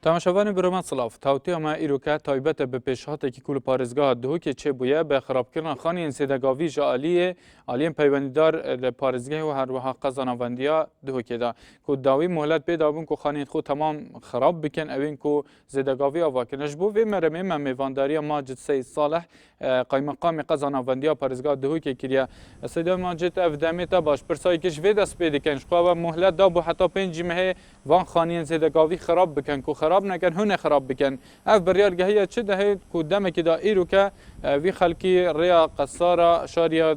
تماشاوان برامت صلاف تاوتی ما ایروکه تایبت به پیشهات کی کل پارزگاه دهو که چه بویه به خراب کردن خانی انسدگاوی جالیه عالیم پیونددار پارزگاه و هر وها قزانوندیا دهو که دا کو داوی مهلت به دابون کو خانی خود تمام خراب بکن اوین کو زدگاوی آواکنش بو و مرمه من میوانداری ماجد سید صالح قایم مقام قزانوندیا پارزگاه دهو که کریه سید ماجد افدامه تا باش پرسای کش وید اس پیدا کنش قوا مهلت دابو حتی 5 ماه وان خانی انسدگاوی خراب بکن کو خراب نکن هونه خراب بکن اف بریار گهیه چه دهید کدام که دا ایرو که وی خلکی ریا قصارا شاریا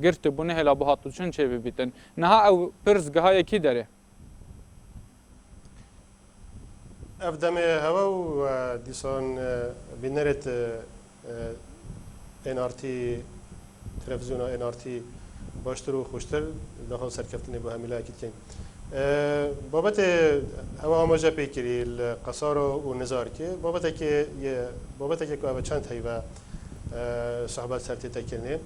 گرت بونه هلا بهاتوشن چه ببیتن نه او پرز گهایه کی داره اف دم هوا و دیسان بینرت NRT تلویزیون NRT باشتر و خوشتر داخل سرکفتنی با همیلا اکید کن بابت هوا آماجه پیکری القصار و نزار که بابت که که چند هیوا صحبت سرتی تکنه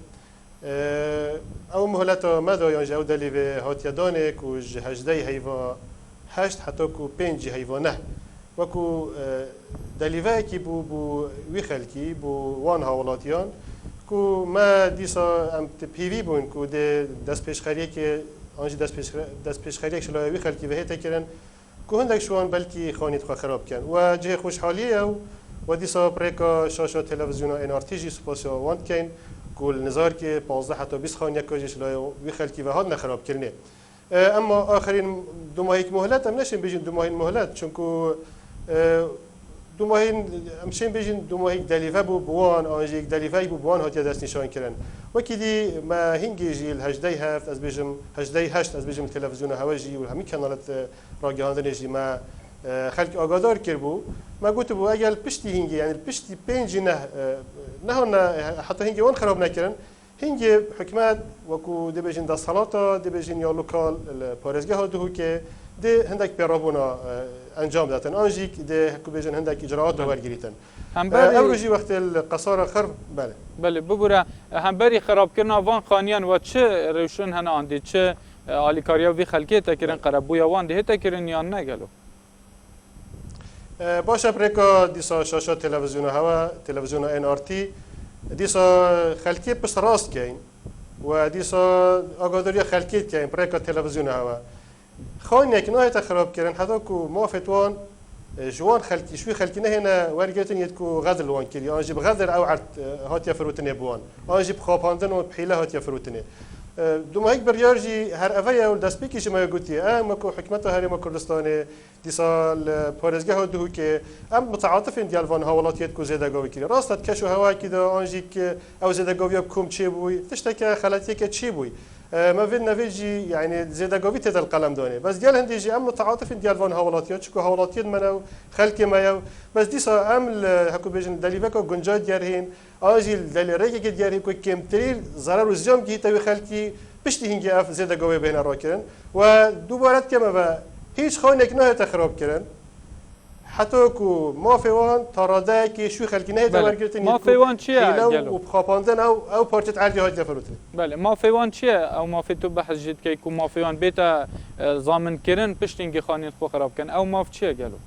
او مهلت مدو یعنی او دلی به هاتیا دانه کو هجده هیوا 8 حتی کو 5 هیوا نه و کو دلیوه کی بو وی خلکی بو وان هاولاتیان کو ما دیسا ام پیوی بون کو دست پیشخریه که آنجا دست پیشخریه شلای وی خلکی به هیته کردن کو هندک شوان بلکی خانیت خو خراب کن و جه خوشحالیه و دیسا پریکا شاشه تلویزیون NRT جی سپاسیا واند کن کل نظر که 15 حتی 20 خانیه که شلای وی خلکی و هاد نخراب کرنه اما آخرین دو ماهی مهلت هم نشیم بجین دو ماهی مهلت چون که دو ماهی همشین بجین دو ماهی دلیفه بوان آنجا یک دلیفه بوان هاتی دست نشان کردن وکی دی ما هنگی جیل 18 هفت از بجم 18 هشت از بجم تلویزیون هواجی و همین کانالت راگهاندن جی ما خلق آگادار کرد بو ما گفت بو اگر پشتی هنگی یعنی پشتی 5 نه حتی هنگی وان خراب نکردن هنگی حکمت وکو دی بجین دست حالاتا دی بجین یا لوکال پارزگاه ها دهو که دی هندک پیرابونا انجام دادن آنجیک دی حکو بجین هندک اجراعات دو برگریتن اوروجی وقت القصار خرب بله ببوره هم بری خراب کردن وان خانیان و چه روشن هن آندی چه آلیکاریا وی خلکی تکرن قربویا وان دی تکرن یا نگلو باشه پریکا دیسا شاشه تلویزیون هوا تلویزیون NRT دیسا خلکی پس راست کن و دیسا آگاداری خلکی کن پریکا تلویزیون هوا خان یک نهایت خراب کردن حتی کو موفتوان جوان خلکی شوی خلکی نه هنا ورگتن یت کو غدر وان کردی آنجی بغدر او عرض هاتیا فروتنه بوان آنجی بخواباندن و بحیله هاتیا فروتنه دو ماهی بریارجی هر اولی اول دست بکیش ما گویی ماکو حکمت هرم کردستان دیسال پارزگاه دهو که متعاطفین دیال وان هاولاتیت کو زدگاوی کردی راستت کشو هوا کی دا آنجی که او زدگاوی بکم چی بوی تشتکه خلاتی که چی بوی ما فين نفيجي يعني زيدا قويت هذا القلم دوني بس ديال هنديجي ام متعاطف ديال فان هاولاتيات شكو هاولاتيات منو خلكي ما بس ديسا ام هكو بيجن دليفكو گنجات ديارهين اجي دليريكي ديارهين كو كمتريل ضرر وزيام كي توي خلكي بشتي هنجي اف زيدا قوي بين راكرن ودوبارت كما هيچ خانك نه تخراب كرن حتی کو مافیوان تراده که شو خلکی نه دور گرفتن مافیوان چیه و بخاباندن او پارچت عرضی های دفروتن بله مافیوان چیه او مافی تو بحث جد که کو مافیوان بیت ضامن کردن پشتینگی خانیت خو خراب کن او ماف چیه گلو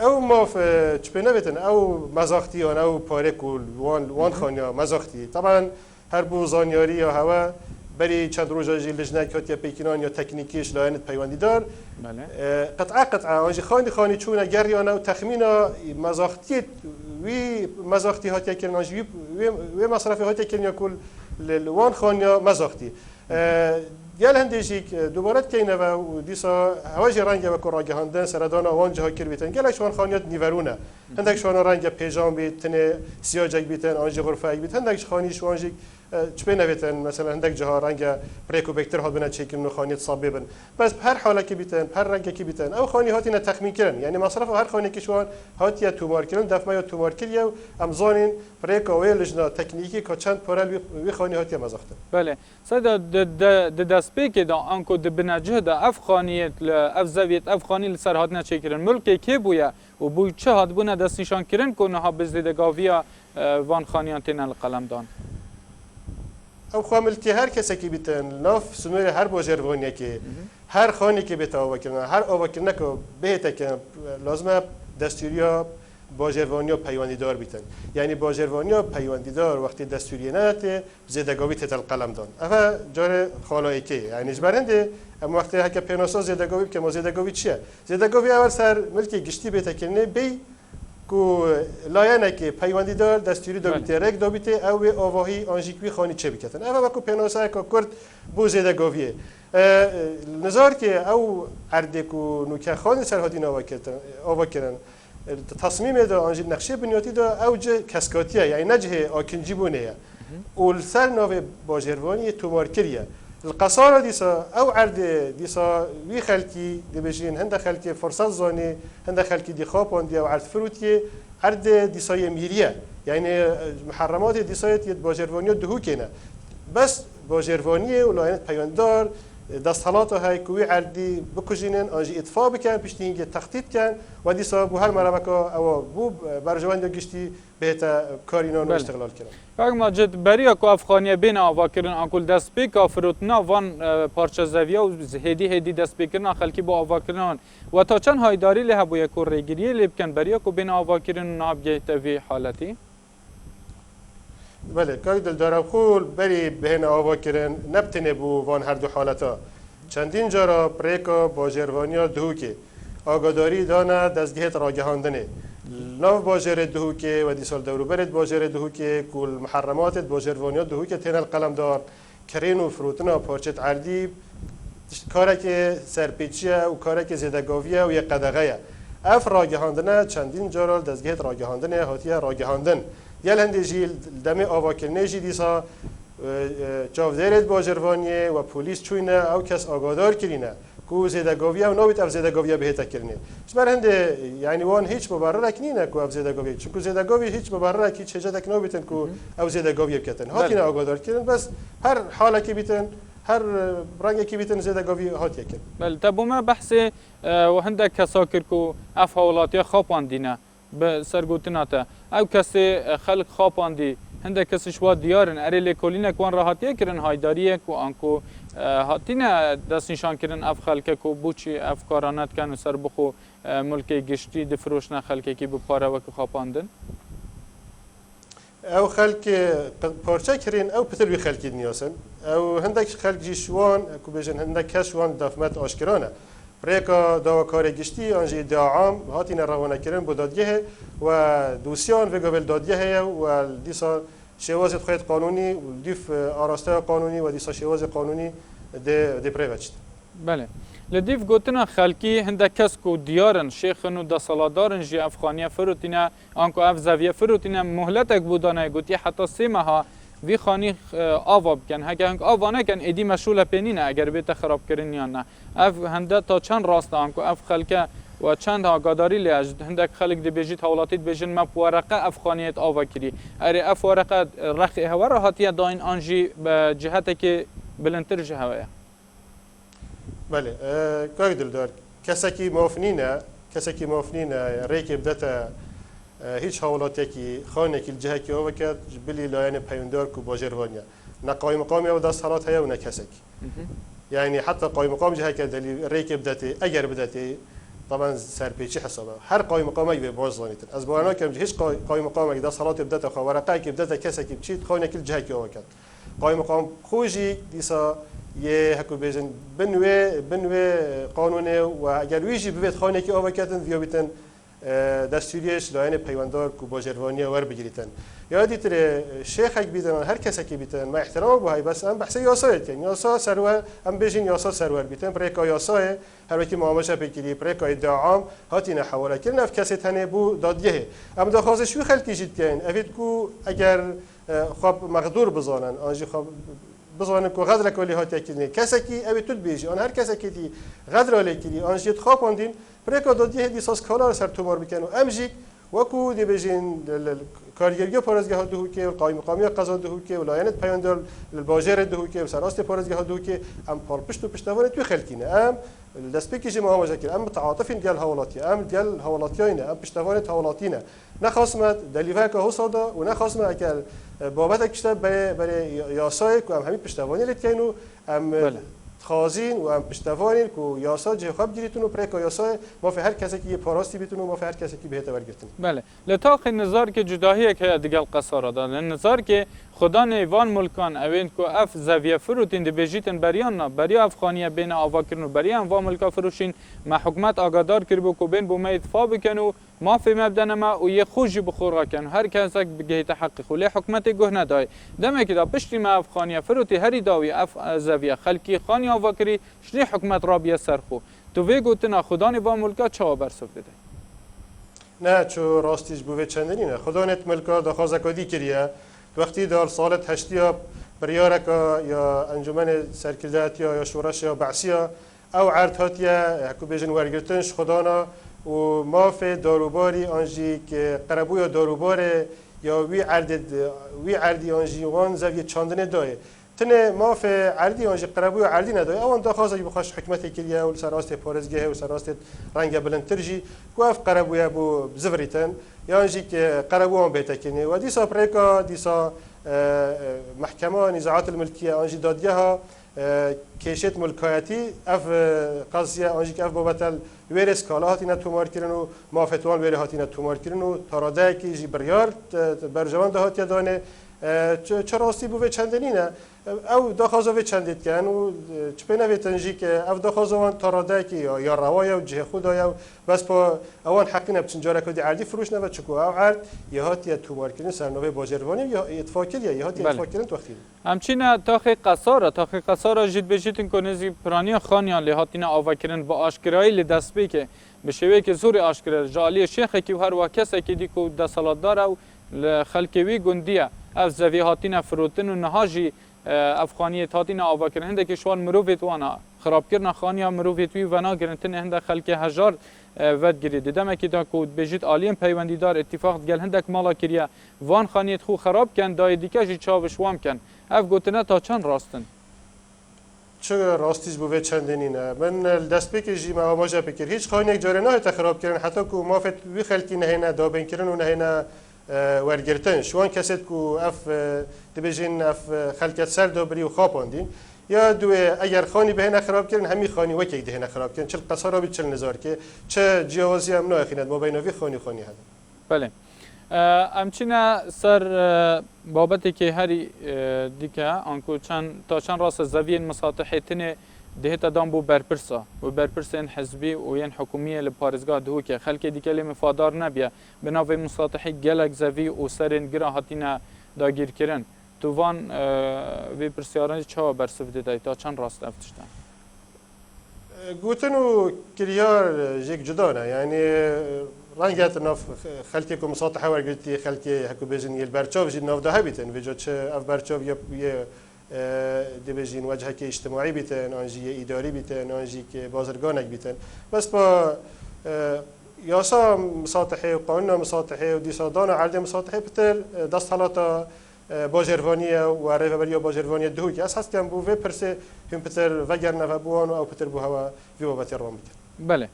او ماف چپنه بیتن او مزاختیان او پاره کول وان خانیا مزاختی طبعا هر بو زانیاری یا هوا بری چند روزا جی لجنه کاتیا پیکینان یا تکنیکیش لاینت پیوندی دار قطعه آنجی خانی چونه گریانه و تخمینا مزاختی وی مزاختی هاتیا کردن آنجی وی مصرفی هاتیا کردن یا کل وان خانیا مزاختی دیال هندیشی دوباره کینه و دیسا هواجی رنگ و کراگه هندن سردانا وان جاها کر بیتن گلش وان خانیات نیورونه هندک شوان رنگ پیجام بیتن سیاجک بیتن آنجی غرفه بیتن هندک خانیش وانجی چه نویتن مثلا هندک جاها رنگ پریکوبکتر ها بنا چیکن خانیت صابی بن بس هر حاله کی بیتن هر رنگ کی بیتن او خانی هاتی تخمین کردن یعنی مصرف هر خانی که شوان هاتی تومار کردن دفعه یا تومار کردیو امزانین پریکو لجنه تکنیکی که چند پرل وی خانی هاتی مزاخته بله صد دست پیک دا انکو د بنجه دا افغانیت اف زویت افغانی لسر هات نچیکرن ملک کی بویا و بو چه هات بونه دست نشان کردن کو نه بزدگاویا وان خانیان تن القلم دان او خاملتی هر کسی که بیتن ناف سنور هر باجروانی که هر خانی که بیت آوا کردن هر آوا کردن که بهت که لازمه دستوریا باجروانی پیوندی دار بیتن یعنی باجروانی پیوندی دار وقتی دستوری نداره زدگاوی تتل قلم دان اما جار خالایی که یعنی جبرنده اما وقتی هک پیناسا زدگاوی که ما زدگاوی چیه زدگاوی اول سر ملکی گشتی بیت کنه بی کو لایه که پیوندی دار دستوری دابیته رک دابیته او آواهی آنژیکوی خانی چه بیکتن اما وقتی پیناسا که کرد بو زدگاویه نظر که او عرده کو نوکه خانی سرهادی آوا کردن تصمیم دا آنجی نقشه بنیاتی دا اوج کسکاتیه یعنی نجه آکنجی بونه اول سر نوع باجروانی تومارکریه القصارى ديسا او عرض ديسا وي خلكي دي بيجين هند خلكي فرصات زوني هند خلكي دي خابون دي او عرض فروتي عرض ديسا يميريه يعني محرمات ديسا يد باجرواني دهوكينا بس باجرواني ولاينت پیوندار دستحالات های کوی عردی بکوژینن آنجی اطفاء بکن پیشتی اینکه تخطیط کن و دیسا بو هر مرمکا او بو برجوان گشتی بهتا کارینان و اشتغال کردن. کاغ ماجد بریا کو افغانیه بین آوا کردن آنکل دست پی کافروتنا وان پارچه زویا و هدی دست پی کردن خلکی با آوا کردن و تا چند هایداری له بو یک ریگیری لبکن بریا کو بین آوا کردن ناب گهت وی حالتی. بله کاری دل دارم خول بری بین آوا کردن نبتنه بو وان هر دو حالتا چندین جارا پریکا باجروانیا دهوکه آگاداری دانه دستگهت راگهاندنه نو باجر دهوکه و دی سال دوروبرت باجر دهوکه کل محرمات باجروانیا دهوکه تین القلم دار کرین و فروتنا پارچت عردی کاری که سرپیچیه و کاری که زدگاویه و یک قدغه اف راگهاندنه چندین جارا دستگهت راگهاندنه هاتیه راگهاندن یل هندی جیل دم آوا کردنه جی دیسا چاودرت باجروانیه و پلیس چوینه او کس آگادار کرینه کو زدگاویه و نویت اف زدگاویه بهتا کرنه بر هنده یعنی وان هیچ مبرر کنینه کو اف زدگاویه چون کو زدگاوی هیچ مبرر کی چه جدک نویتن کو او زدگاویه بکتن هاتینه آگادار کردن بس هر حاله کی بیتن هر رنگی کی بیتن زدگاوی هاتیه کردن بله تبو ما بحث و هندک کساکر کو اف حوالاتی خواباندینه به سرگوتناته او کسی خلق خواباندی هنده کسیش واد دیارن اری لیکولینه کوان راحتیه کرن هایداریه کو آنکو هاتینه دست نشان کرن اف خلقه کو بوچی اف کارانت کن و سر بخو ملک گشتی دفروشنه خلقه کی بپاره وکو خواباندن او خلق پارچه کرین او پتر بی خلقی نیاسن او هندک خلق جیشوان کو بیشن هندک کشوان دفمت آشکرانه پریکا داوکار گشتی آنجی ادعا عام هاتین روانه کردن با دادگاه و دوسیان و قبل دادگاه و دیسا شواز خواهد قانونی و دیف آراسته قانونی و دیسا شواز قانونی ده پریوچت. بله. لدیف گوتنا خلکی هنده کس کو دیارن شیخن و دسالادارن جی افغانیه فروتینه آنکو اف زویه فروتینه مهلت اک بودانه گوتی حتی 3 ماه وی خانی آوا بکن هک هنگ آوا نکن ایدی مشغول پنینه اگر بیت خراب کردن یا نه اف هنده تا چند راست آنکو اف خلکه و چند آگاداری لیاج هندک خلق دی بیجیت حولاتیت بیجن ما ورقه افغانیت آوا کری اری اف ورقه رخ هوا راحتی داین آنجی به جهت که بلندتر جهواه بله کاری دل دار کسی که موافنینه ریک بدته هیچ حوالاتی که خانه که الجهه که آوا کرد بلی لاین پیوندار کو باجروانیا نه قایم مقامی او دست حالات هیا و نه کسک یعنی حتی قایم مقام جهه که دلی ریک بدته اگر بدته طبعا سرپیچی حسابه هر قایم مقامی به باز زانیتن از بانا که هیچ قایم مقامی دست حالات بدته خو ورقه که بدته کسی که بچید خانه که الجهه که آوا کرد قایم مقام خوجی دیسا یه هکو بیشن بنوی قانونه و اگر ویجی ببید خانه که آوا کردن ویا بیتن دستوریش لاین پیوندار کو باجروانی ور بگیریتن یادی تر شیخ اک بیتن هر کسی که بیتن ما احترام بوهای بس ام بحث یاسایت یعنی یاسا سرور ام بیشین یاسا سرور بیتن پریکا یاسای هر وکی معامله بگیری پریکا ادعا عام هاتین حواله کردن اف کسی تنه بو دادگه ام داخوازش وی خلکی جید کن افید کو اگر خواب مقدور بزانن آنجی خواب بزانن کو غدر کولی هات یکنی کسی کی ابی تو بیجی آن هر کسی کی دی غدر علی کی آنجی خواب اندین پریکا دادگه دیساس کالا سر تومار بکنه امجیک وکو دی بیجین کارگرگی پارزگاه دهوکه و قایم مقامی قضا دهوکه و لاینت پیوندار باجر دهوکه و سراست پارزگاه دهوکه ام پال پشت و پشتوانه توی خلکینه ام دەستپێکی ژێ ماوەژە کرد ئەم متعاطفین دیال هەوڵاتی ئەم دیال هەوڵاتیاینە ئەم پشتەوانێت هەوڵاتینە نەخواستمە دەلیڤەکە هەوسەدا و نەخواستمە ئەگەر بابەتێک شتە بەرێ یاسایەک و ئەم هەمی پشتەوانی لێتکەین و ئەم خازین و ئەم پشتەوانین و یاسا جێخوا بگیریتون و پرێکە یاسای مافی هەر کەسێکی پاراستی بیتون و مافی هەر کەسێکی بهێتە وەرگرتن. بله لتاقی نظار که جداهیه که دیگل قصاره داد نظار که خدا نیوان ملکان اوین کو اف زاویه فروتین دی بجیتن بریان نه بریا افغانیه بین آوا کرنو بریا و ملکا فروشین ما حکومت آگادار کربو کو بین بو ما اتفاق بکنو ما فی مبدن ما و یه خوشی بخور کن هر کسک بگه تحقیق ولی حکومت گه ندای دم که دا پشتی ما افغانیه فروتی هری داوی اف زاویه خلکی خانی آوا کری شنی حکومت رابیه سرخو تو وی گوتنا خدا نیوان ملکا چا برسوب بده نه چو راستیش بوده چندینه خدا نت ملکا دخوازه کدی کریه وقتی در سالت هشتیا بریارکا یا انجمن سرکرداتیا یا شورش یا بعثیا او عرض هاتیا هکو بیجن ورگرتنش خدانا و مافه داروباری آنجی که قربوی داروباره یا وی عردی آنجی وان زوی چاندنه دایه تنه مافه عردی آنجی قربوی عردی ندایه اون دخوازه که بخواش حکمت کریه و سراست پارزگه و سراست رنگ بلندترجی گفت قربوی بو زفریتن یا آنجی که قربوان بیتکنه و دیسا پریکا دیسا محکمه نزاعات الملکیه آنجی دادگاه کیشت ملکایتی اف قضیه آنجی که اف بابتل ویرس کالاهاتی نتومار کردن و مافتوان ویره هاتی نتومار کردن و تاراده کی جی بریار برجوان دهاتی دانه چه راستی بوده چندینه او داخازوی چندید کن و چه نوی تنجی که اف داخازوان تاراده کی یا روایه و جه خدایا بس با اوان حقی نبچن جاره کدی عردی فروش نبود چکو او عرد یه هاتی تومار کردن سرنوه باجروانی یا اتفاق کردی یه هاتی اتفاق کردن تو وقتی همچنین تاخی قصاره جد بجیتن کنیزی پرانی خانیان لحاتین آوکرین با آشکرایی لدست بی که به شوی که زور آشکرا جالی شیخ کی هر واکسه کی دی کو دسالات داره و خلکوی گندیه اف زوی هاتین فروتن و نهاجی افغانی هاتین آوکرین هنده که شوان مروفیت وانا خراب کردن خانیا مروفیت وی ونا گرنتن هنده خلک هزار ود گرید دم کی دا کو بجید عالیم پیوندیدار اتفاق گل هندک مالا کریه وان خانیت خو خراب کن دای دیکه جی چاوش وام کن اف گوتنه تا چند راستن چه راستیش بوده چندینه من دست بکشی ما ماجا بکر هیچ خانه یک جاره نه تخراب کردن حتی کو مافت وی خلکی نه دابن کردن و نه ورگرتن شوان کسید کو اف دبیجین اف خلکت سر دابری و خواباندین یا دو اگر خانی به نه خراب کردن همی خانی وکی ده نه خراب کردن چه قصارا بی چه نزار که چه جوازی هم نه خیند ما بینوی خانی هست بله همچنین سر بابتی که هری دیگه آنکو چند راست زوین مساطحتن دهت دام بو برپرسا و برپرسن حزبی و ین حکومیه لپارزگاه دهو که خلک دیگه لی مفادار نبیه بناوی مساطحی گلک زوی و سرین گرا هاتینا داگیر کرن تو وان وی پرسیارانی چه برسف دیده تا چند راست افتشتن گوتن و کریار جیک جدا نه یعنی رنگت ناف خلکی که مساطحه ورگرتی خلکی هکو بیزن یل برچاو جد ناف ده بیتن وجود چه اف برچاو یه دبیجین وجهه که اجتماعی بیتن آنجی اداری بیتن آنجی که بازرگانک بیتن بس با یاسا مساطحه و قانون مساطحه و دیسادان عرض مساطحه بتر دست حالاتا باجروانیه و ریفبریا باجروانیه دهو که اساس کم بوده پرسه هم پتر وگر نفبوان او پتر بوها وی بابت رام بیتن بله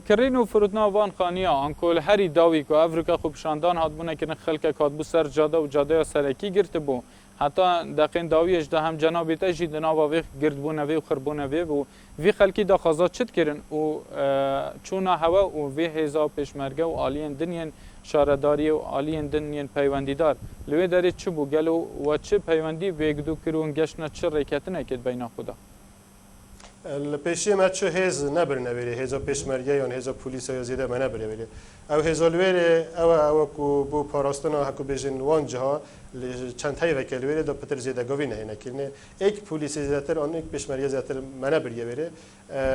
کرین و فرودنا وان خانیا آنکول هری داوی که افریقا خوب شاندان هات بونه که خلک کات بو سر جاده و جاده سرکی گرت بو حتی دقیق داویش ده هم جنابی تجید ناوا وی گرد بونه وی و خربونه وی و وی خلکی دا خازات چت کرن و چونا هوا و وی هزا پیشمرگه و آلین دنین شارداری و آلین دنین پیوندیدار لوی داری چه بو گلو و چه پیوندی ویگدو کرون گشنه چه ریکتنه کد بین خدا الپیشی ما چه هز نبرنه بری هزا پیشمرگه یا هزا پلیس یا زیاده من نبره بری او هزا لویره او کو بو پاراستنا هکو بیشن وان جها چند تایی وکیل ویره دا پتر زیاده گاوی نه نکرنه یک پلیس زیادتر آن یک پیشمرگه زیادتر من نبریه بره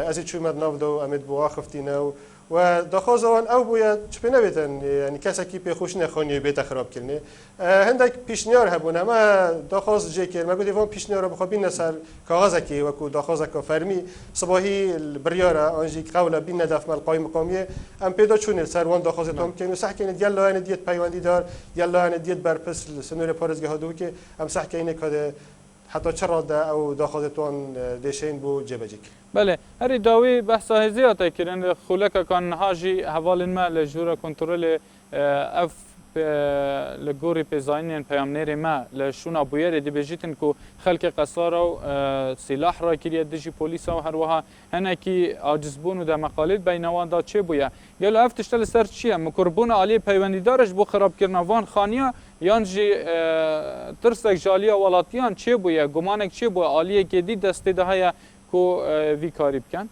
از چون مد ناف دو امید بو آخفتینه و داخل آن او باید چه نبیتن یعنی کسی که پیخوش نخوانی بیت خراب کنه هندک پیشنیار هبونه ما داخل جی کر ما گفتم وان پیشنیار بخوابین سر کاغذ کی و کو داخل کا فرمی صباحی بریاره آنجی قولا بین ندف مال قایم مقامیه ام پیدا چون سر وان داخل تام کنه صح کنه یلا یعنی دیت پیوندی دار یلا یعنی دیت برپس سنور پارزگاه دو که ام صح کنه کده حتی چرا ده او داخلتوان دیشین بو جبجک. بله هری داوی بحث هزیات کردن خلک کان هاجی حوال ما لجورا کنترل اف لگوری پیزاینین پیامنر ما لشون ابویر دی بجیتن کو خلق قصار و سلاح را کریه دجی پلیس و هر وها هنکی عاجزبون و در مقالد بینوان دا چه بویا گلو افتشتل سر چیه مکربون عالی پیوندیدارش بو خراب کردن وان خانیا یان جی ترسک جالیا ولاتیان چه بویا گمانک چه بویا عالیه که دی دسته ده کو وی کاری بکن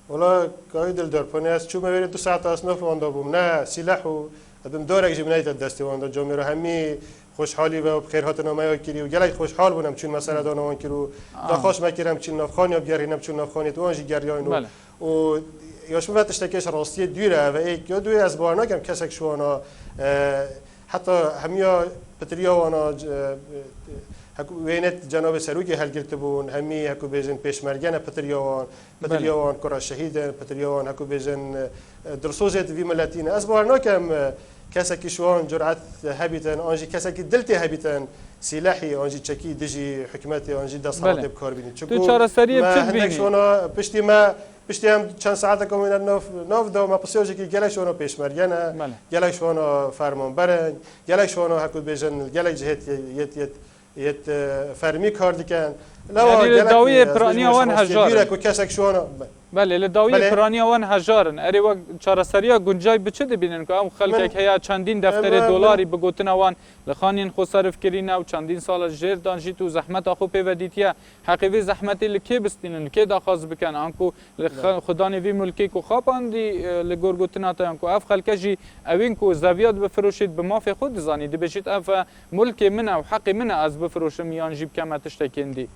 والله قايد الدربونياس شو ما بين 2 ساعات اصناف واندا بومنا سلاح و ادم دورك جبنايت الدستي واندا جوميرو همي خوشحالي و بخير هاتنا ما يكري و جلاي خوشحال بونم چون مساله دانا وان كيرو دا خوش ما كيرم چون نفخاني بگرينم چون نفخاني تو انجي گريانو و ياش ما تشتكيش راستي دوره و اي يا دوي از بارنا كم كسك شو انا حتى هميا بتريا وانا هکو وینت جناب سروکی هل گرفته بون همی هکو بیزن پیشمرگان پتریوان کرا شهیدن پتریوان هکو بیزن درسوزت وی ملتین از بار نکم کسی که شوان جرأت هبیتن آنجی کسی که دلتی هبیتن سلاحی آنجی چکی دجی حکمتی آنجی دستات بکار بینید تو چهار سری بچه بینی شونا پشتی هم چند ساعت کاملا ناف دو ما پسیوجی که گلک شونا پیشمرگانه گلک شونا فرمانبرن گلک شونا هکو بیزن گلک جهت یت فرمی کار دیکن یعنی لداوی پرانی وان هجارن کو کسک شونا بله لداوی پرانی وان هجارن اری و چارسریا گنجای بچه دبینن که ام خلک هیا چندین دفتر دلاری بگوتن وان لخانین خو صرف کرین او چندین سال جر دانجی تو زحمت اخو پیودیتیا حقیقی زحمتی لکی بستین لکی داخواز بکن انکو خدانی وی ملکی کو خاپاندی لگورگوتنا تا انکو اف خلکجی اوین کو زاویات بفروشید به مافی خود زانی دی بشید اف ملک من او حق من از بفروشم یان جیب کما تشتکندی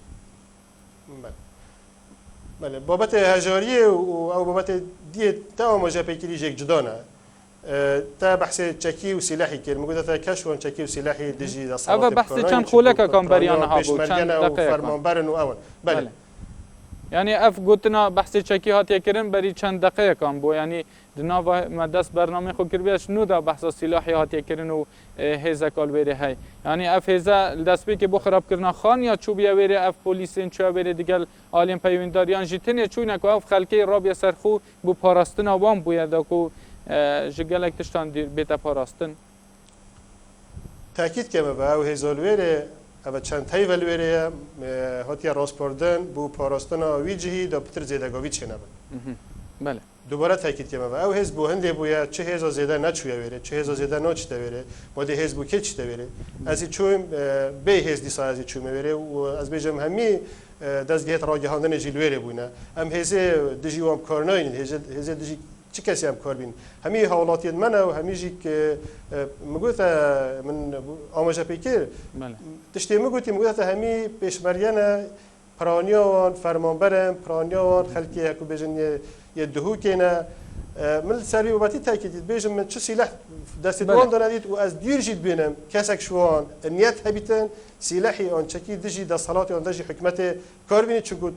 بله بابت هجاریه او بابت دیه تا ماجا پیکری جک جدانه تا بحث چکی و سلاحی که میگه تا کشون چکی و سلاحی دیجی دا صالات اول بحث چند خولک کام بریان ها بود چند دقیقه فرمانبرن و اون بله یعنی اف گوتنا بحث چکی هاتیه کردن بری چند دقیقه کام بو یعنی دناو مدرس برنامه خو کربیش نو دا بحث سلاحی هاتیه کردن و هزا کال بری های یعنی اف هزا دست بی که بو خراب کردن خان یا چوبیا بری اف پلیسین چوبیا بری دیگل عالم پیونداریان جتنی چون کو اف خلکی رابیا سرخو بو پاراستن وام بو یدا کو جگلک تشتان دیر بیت پاراستن تاکید که ما او هزالویره او چند تای ولویره هاتیا راسپاردن بو پاراستن وی جهی دا پتر زیدگاوی چه نبود بله دوباره تاکید که ما او حزب بو هنده بویا چه هزا زیده نچویا ویره چه هزا زیده نچته ویره ماده حزب بو که چته ویره از چوم به حزب دیسا از چوم ویره و از بیجم همی دستگاه راگهاندن جلویره بونه هم هزه دجی وام کارناین هزه دجی چه کسی هم کار بین همی حالاتیت منه و همیجی که مگوت من آماجه پیکر تشتی مگوت همی پیشمریان پرانیان فرمانبرم پرانیان خلکی هکو بیجن یه دهو کنه من سری وباتی تاکید بیجم من چه سلاح دست دوام دارید و از دیر جید بینم کسک شوان نیت هبیتن سلاحی آن چکی دجی دست صلاتی آن دجی حکمت کار بینید چون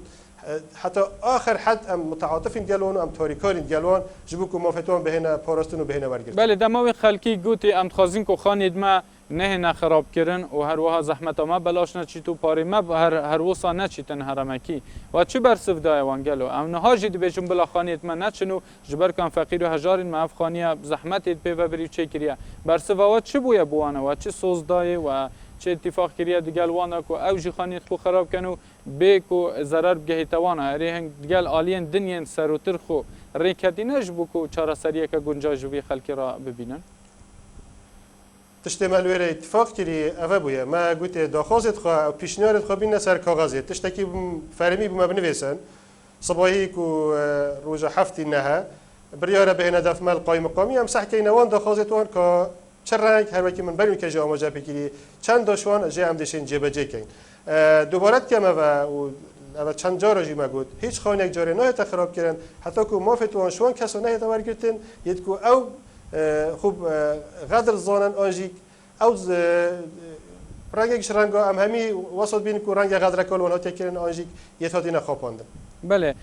حتى آخر حد ام متعاطفين قالون ام تاريكارين قالون جبوكو مافتون بهنا باراستن و بهنا ورگرد بله دماوی خلکی گوتی ام تخازین کو خانید ما نه خراب کردن و هر وها زحمت ما بلاش نچی تو پاری ما هر وسا نچیتن هرمکی و چه برسف دای وانگلو ام نهاجی دی بجم بلا خانید ما نچنو جبر کان فقیر و هجارین ما اف خانیا زحمت پی و بری چه کریه برسف و چه بویا بوانه و چه سوز دای و چه اتفاق کریه دیگل وانا کو او جی خانیت خو خراب کنو به کو ضرر بگهی توانا اری هنگ دیگل آلین دنین سروتر خو ریکتی نجبو کو چارا سریه که گنجاج بی خلکی را ببینن تشتمل ویره اتفاق کری اوه بویا ما گوته داخوازت خواه و پیشنیارت خواه بین سر کاغازی تشتکی فرمی بوما بنویسن صباحی کو روز هفتی نه بریاره به هدف مال قایم مقامی هم صح که نوان داخوازت وان که چه رنگ هر وقتی من بریم که جا آماجه بگیری چند داشوان جه هم دشین جبجه کن دوبارت که و چند جا راجی مگود هیچ خانه یک جاره نه خراب کردن حتی که ما فتوان شوان کسو نه تاور گرتن ید کو او خوب قدر زانن آنجی او رنگش رنگا هم همی وسط بین کو رنگ قدر کال ونات کردن آنجی یه تا دینه خواباندن بله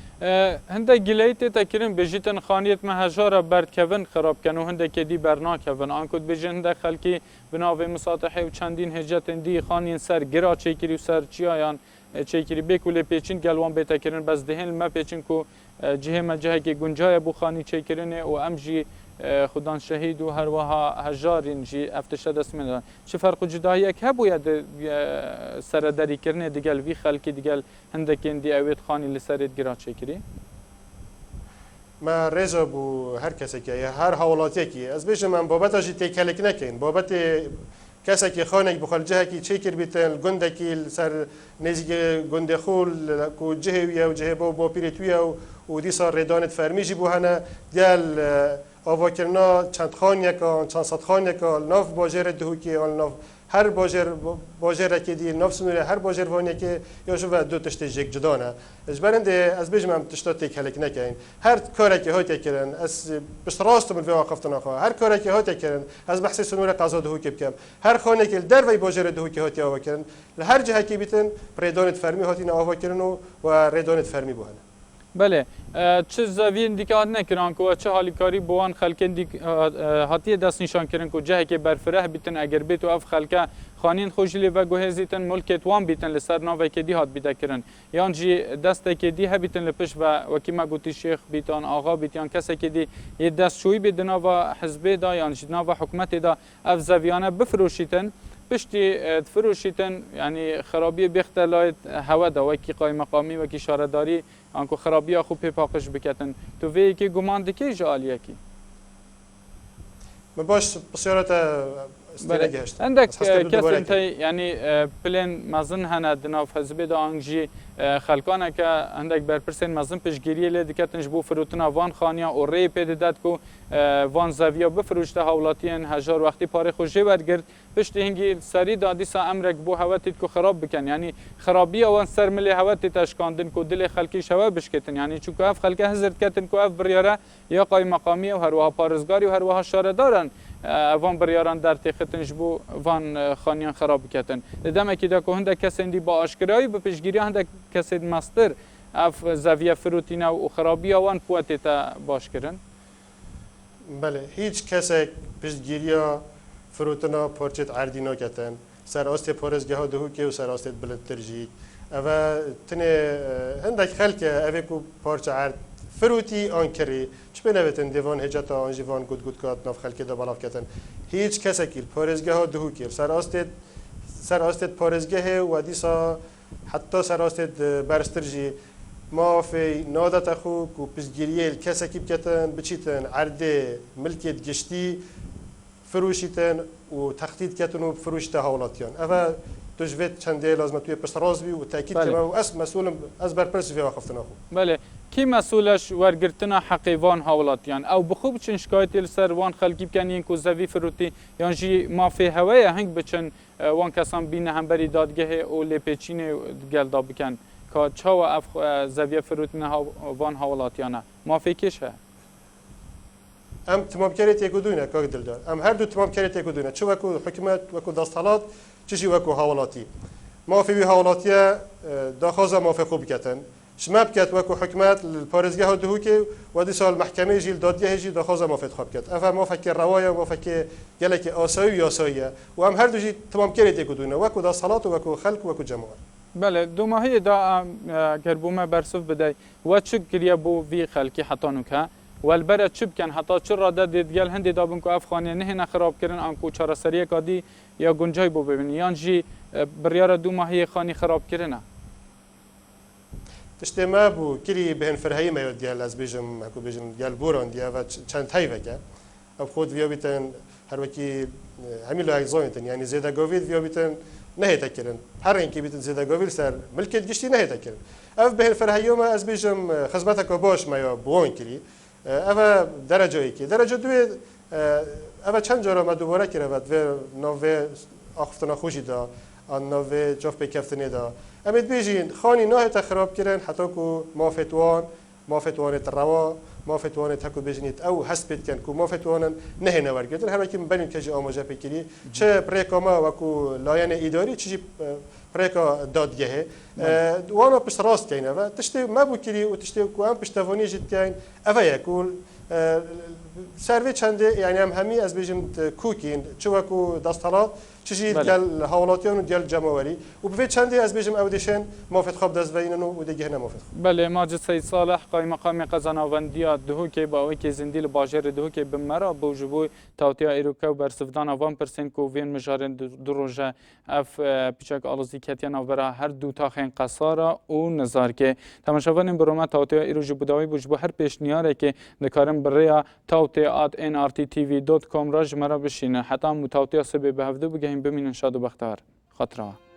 هندک گلیت تکریم بجیتن خانیت مهجارا برد کون خراب کنو هندک دی برنا کون آنکود بجن هندک خلکی بناوی مساطحه و چندین هجت دی خانین سر گرا چیکری و سر چیایان چیکری بکول پیچین گلوان بتکرین بس دهن ما پیچین کو جهه ما جهه که گنجای بو خانی چیکرینه و امجی خدان شهید و هر وها هجارین جی افتشاد اسم دارن چه فرق جدایی که باید سرداری کرنه دیگل وی خلکی دیگل هندکین دی اوید خانی لسرید گرا چیکری ما رضا بو هر کسی که هر حوالاتی که از بیش من بابت اجی تکلک نکن بابت کسی که خانه بخال جه کی چیکر بیتن گنده کی سر نزیک گنده خول کو جه ویا و جه با پیرتویا و دی سر ردانت فرمیجی بو هنه دیال آواکرنا چند خانه که چند صد خانه که ناف باجر دهو که ناف هر باجر که دی ناف سنوره هر باجر وانی که یا شو دو تشت جک جدانه اجبارنده از بیشم تشتات تکلک نکن هر کاری که هات کردن از بس راست من واقفتنا خو هر کاری که هات کردن از بحث سنوره قضا دهو که بکم هر خانه که در وی باجر دهو که هات آواکرن هر جهه که بیتن ردانت فرمی هاتین آواکرن و ردانت فرمی بوهن بله چه زاویه دیکات نکران کو چه حالی کاری بوان خلکن دی هاتی دست نشان کردن کو جه که برفره بیتن اگر بیت و اف خلکا خانین خوشلی و گوهزیتن ملکت وان بیتن لسر ناو که دی هات بیت کردن یان جی دست که دی هبیتن لپش و وکیما گوتی شیخ بیتان آقا بیتان کسی که دی یه دست شوی بدنا و حزب دا یان جنا و حکومت دا اف زاویانه بفروشیتن پشتی فروشیتن یعنی خرابی بختلایت هوا دا وکی قای مقامی وکی شارداری آنکو خرابی خوب پاکش بکتن تو وی که گمان دکی جالیه کی ما باش بسیارت استراتژی عندك كاس يعني بلين مازن هنا دناف حزب دا انجي خلقانه که عندك برپرسن مازن پشگیری له دکتنج بو فروتنا وان خانیا او ری پددات کو وان زاویا بفروشته حولاتین هزار وقتی پاره خوجه ورگرد پشت هنگی سری دادی سا امرک بو هواتید کو خراب بکن یعنی خرابی وان سر ملی هواتید تشکاندن کو دل خلکی شوا بشکتن یعنی چون اف خلک هزرت کتن کو اف بریاره یا قای مقامی و هر وها پارزگاری و هر وها شاره دارن وان بریاران در تختنج بو وان خانیان خراب کتن دم کی دا کو هنده کسندی با اشکرایی به پشگیری هنده کسید ماستر اف زاویه فروتینا و خرابی وان قوت تا باش کردن بله هیچ کسی پشگیریا فروتنا پارچت عردی نکتن سر آست پارزگاه ها دهو که و سر آست بلند ترجی اما تنه هندک خلک اوه کو پارچ عرد فروتی آنکری چه بنویتن دیوان هجتا آنجیوان گود کات ناف خلک دا بالاف کتن هیچ کسی کیل پارزگاه ها دهو که سر آست پارزگاه و دیسا حتی سر آست برسترجی ما في نادت أخوك وبسجريل كاسة كيف كتن بتشيتن عرضة ملكية جشتي فروشيتن وتخطيط كتن وفروشته هولاتيان أفا تجويت چنده لازم توی پس راز بی و تأکید که من از مسئول از برپرس فی وقفتن آخو بله کی مسئولش ورگرتنا حقی وان هولاتیان او بخوب چن شکایتی لسر وان خلکی بکن ین کو زوی فروتی یان جی ما فی هوای هنگ بچن وان کسان بین هم بری دادگه او لپیچین گلدا بکن که چاو اف زوی فروتنا وان هولاتیانه ما فی کشه ام تمام کریت یکو دوینه که دلدار ام هر دو تمام کریت یکو دوینه چه وکو حکومت وکو دستالات چشی وکو حوالاتی ما فی حوالاتیه داخوزه ما فی خوب کتن شما بکت وکو حکومت پارزگاه دهو که و دی سال محکمه جیل دادگاه جی داخوزه ما فی خوب کت افا ما فکر روایا ما فکر گلک آسایی و آساییه و هم هر دو جی تمام کریت یکو دوینه وکو دستالات و وکو خلق وکو جماعت بله دو ماهی دا گربومه برسوف بدای و چه کریه بو وی خلکی حتی نکه والبرد چه بکن حتی چه را دید گل هندی دابن که افغانی نه نخراب کردن آنکو چهار سریه کادی یا گنجای بو ببینی یان جی بریار دو ماهی خانی خراب کردنه تشتی ما بو کلی بهن فرهایی میاد دیال از بیشم هکو بیشم دیال بوران دیا و چند تایی وکه اب خود ویا بیتن هر وکی همین لایق زایتن یعنی زیاده گوید ویا بیتن نهیتا کردن هر اینکه بیتن زیاده گوید سر ملکت گشتی نهیتا کردن اف بهن فرهایی ما از بیشم خدمت کو باش مایا بوان کلی اف درجه ای که درجه دوی اف چند جورا ما دوباره کرد و نوع آفتنا خوشی دا آن نوع جاف بکفتنی دا امید بیجین خانی نه تا خراب کردن حتی کو مافتوان تروا ما فتوانه تکو بجنید او هست بید کن کو ما فتوانن نه نورگردن هر وکی بنین که آموزه پیکری چه پریکاما و کو لاین اداری چی پریکا دادگه وانا پشت راست کینه و تشتی ما بکری و تشتی کو هم پشتوانی جد کین اوه یکول سروی چنده یعنی هم همی از بیشم کوکین چه کو دستالات چیزی دیال حوالاتیان و دیال جمعوری و به چندی از بیشم اودیشن موافق خواب دست بینن و دیگه نموافق. بله ماجد سید صالح قایم مقام قزناوندی دهو که با اوی که زندیل باجر دهو که بمرا بوجبوی توتیا ایروکا و برسفدان آوان پرسن کو وین مجارن دروجه اف پیچک آلوزی کتیان آورا هر دو تاخین قصارا و نظار که تماشاوان بروما توتیا ایروج بوداوی بوجبو هر پیشنیاره که دکارم بریا توتیا@nrttv.com راج مرا بشینه حتی متوتیا سبب هفته بگهیم بمینن شاد و بختار خاطرها.